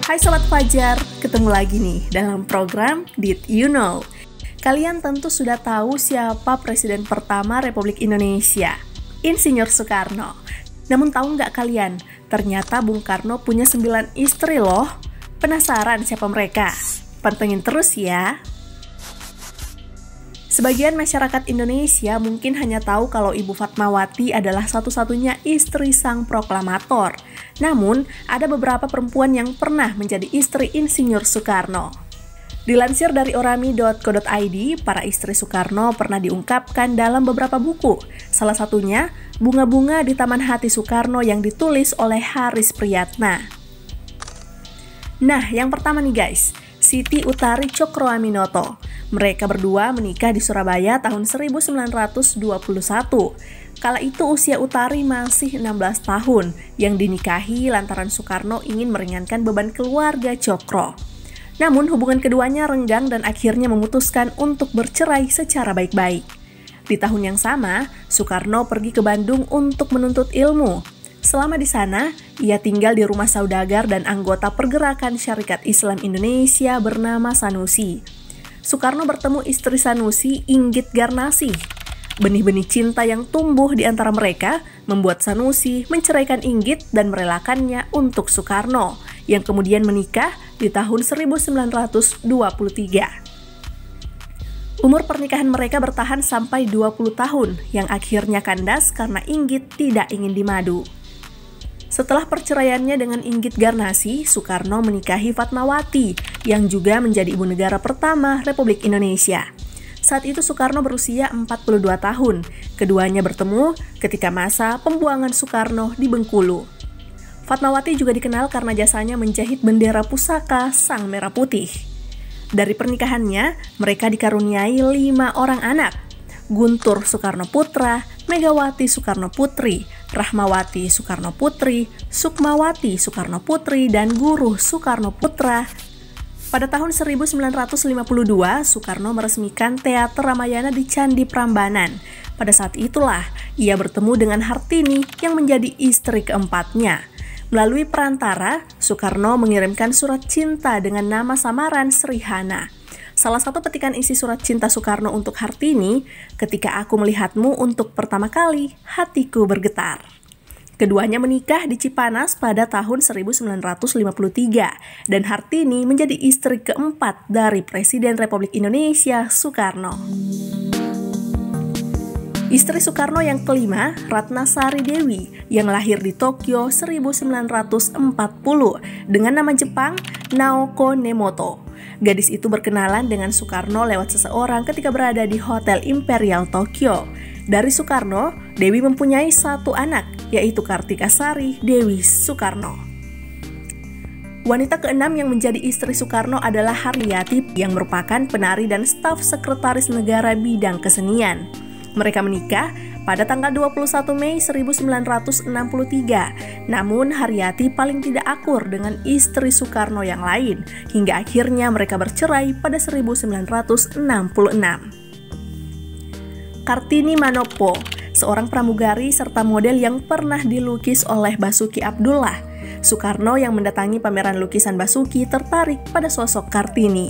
Hai Sobat Fajar, ketemu lagi nih dalam program Did You Know? Kalian tentu sudah tahu siapa Presiden pertama Republik Indonesia, Insinyur Soekarno. Namun tahu nggak kalian, ternyata Bung Karno punya 9 istri loh. Penasaran siapa mereka? Pantengin terus ya. Sebagian masyarakat Indonesia mungkin hanya tahu kalau Ibu Fatmawati adalah satu-satunya istri sang proklamator. Namun, ada beberapa perempuan yang pernah menjadi istri Insinyur Soekarno. Dilansir dari orami.co.id, para istri Soekarno pernah diungkapkan dalam beberapa buku. Salah satunya, Bunga-Bunga di Taman Hati Soekarno yang ditulis oleh Haris Priyatna. Nah, yang pertama nih guys, Siti Utari Cokroaminoto. Mereka berdua menikah di Surabaya tahun 1921. Kala itu usia Utari masih 16 tahun, yang dinikahi lantaran Soekarno ingin meringankan beban keluarga Cokro. Namun hubungan keduanya renggang dan akhirnya memutuskan untuk bercerai secara baik-baik. Di tahun yang sama, Soekarno pergi ke Bandung untuk menuntut ilmu. Selama di sana, ia tinggal di rumah saudagar dan anggota Pergerakan Syarikat Islam Indonesia bernama Sanusi. Soekarno bertemu istri Sanusi, Inggit Garnasih. Benih-benih cinta yang tumbuh di antara mereka membuat Sanusi menceraikan Inggit dan merelakannya untuk Soekarno, yang kemudian menikah di tahun 1923. Umur pernikahan mereka bertahan sampai 20 tahun, yang akhirnya kandas karena Inggit tidak ingin dimadu. Setelah perceraiannya dengan Inggit Garnasih, Soekarno menikahi Fatmawati, yang juga menjadi ibu negara pertama Republik Indonesia. Saat itu Soekarno berusia 42 tahun. Keduanya bertemu ketika masa pembuangan Soekarno di Bengkulu. Fatmawati juga dikenal karena jasanya menjahit bendera pusaka Sang Merah Putih. Dari pernikahannya, mereka dikaruniai 5 orang anak: Guntur Soekarno Putra, Megawati Soekarno Putri, Rahmawati Soekarno Putri, Sukmawati Soekarno Putri, dan Guruh Soekarno Putra. Pada tahun 1952, Soekarno meresmikan Teater Ramayana di Candi Prambanan. Pada saat itulah, ia bertemu dengan Hartini yang menjadi istri keempatnya. Melalui perantara, Soekarno mengirimkan surat cinta dengan nama samaran Srihana. Salah satu petikan isi surat cinta Soekarno untuk Hartini, "Ketika aku melihatmu untuk pertama kali, hatiku bergetar." Keduanya menikah di Cipanas pada tahun 1953, dan Hartini menjadi istri keempat dari Presiden Republik Indonesia, Soekarno. Istri Soekarno yang kelima, Ratnasari Dewi, yang lahir di Tokyo 1940 dengan nama Jepang Naoko Nemoto. Gadis itu berkenalan dengan Soekarno lewat seseorang ketika berada di Hotel Imperial Tokyo. Dari Soekarno, Dewi mempunyai 1 anak, yaitu Kartikasari Dewi Soekarno. Wanita keenam yang menjadi istri Soekarno adalah Haryati, yang merupakan penari dan staf sekretaris negara bidang kesenian. Mereka menikah pada tanggal 21 Mei 1963, namun Haryati paling tidak akur dengan istri Soekarno yang lain, hingga akhirnya mereka bercerai pada 1966. Kartini Manopo, seorang pramugari serta model yang pernah dilukis oleh Basuki Abdullah. Soekarno yang mendatangi pameran lukisan Basuki tertarik pada sosok Kartini.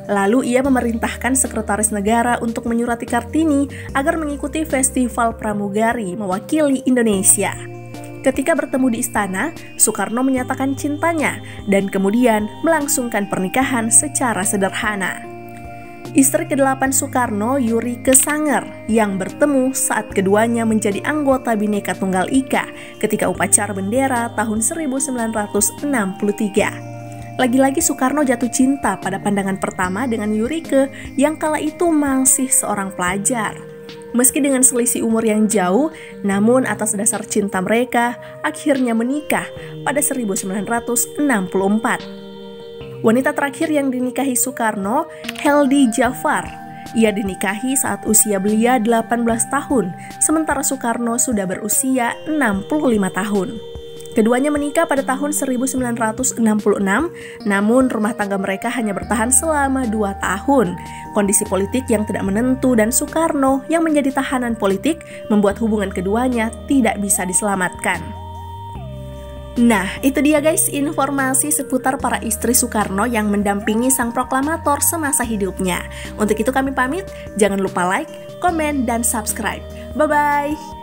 Lalu ia memerintahkan sekretaris negara untuk menyurati Kartini agar mengikuti festival pramugari mewakili Indonesia. Ketika bertemu di istana, Soekarno menyatakan cintanya dan kemudian melangsungkan pernikahan secara sederhana. Istri ke-8 Soekarno, Yurike Sanger, yang bertemu saat keduanya menjadi anggota Bhinneka Tunggal Ika ketika upacara bendera tahun 1963. Lagi-lagi Soekarno jatuh cinta pada pandangan pertama dengan Yurike yang kala itu masih seorang pelajar. Meski dengan selisih umur yang jauh, namun atas dasar cinta mereka akhirnya menikah pada 1964. Wanita terakhir yang dinikahi Soekarno, Heldi Jafar. Ia dinikahi saat usia belia 18 tahun, sementara Soekarno sudah berusia 65 tahun. Keduanya menikah pada tahun 1966, namun rumah tangga mereka hanya bertahan selama 2 tahun. Kondisi politik yang tidak menentu dan Soekarno yang menjadi tahanan politik membuat hubungan keduanya tidak bisa diselamatkan. Nah, itu dia guys informasi seputar para istri Soekarno yang mendampingi sang proklamator semasa hidupnya. Untuk itu kami pamit, jangan lupa like, komen, dan subscribe. Bye-bye!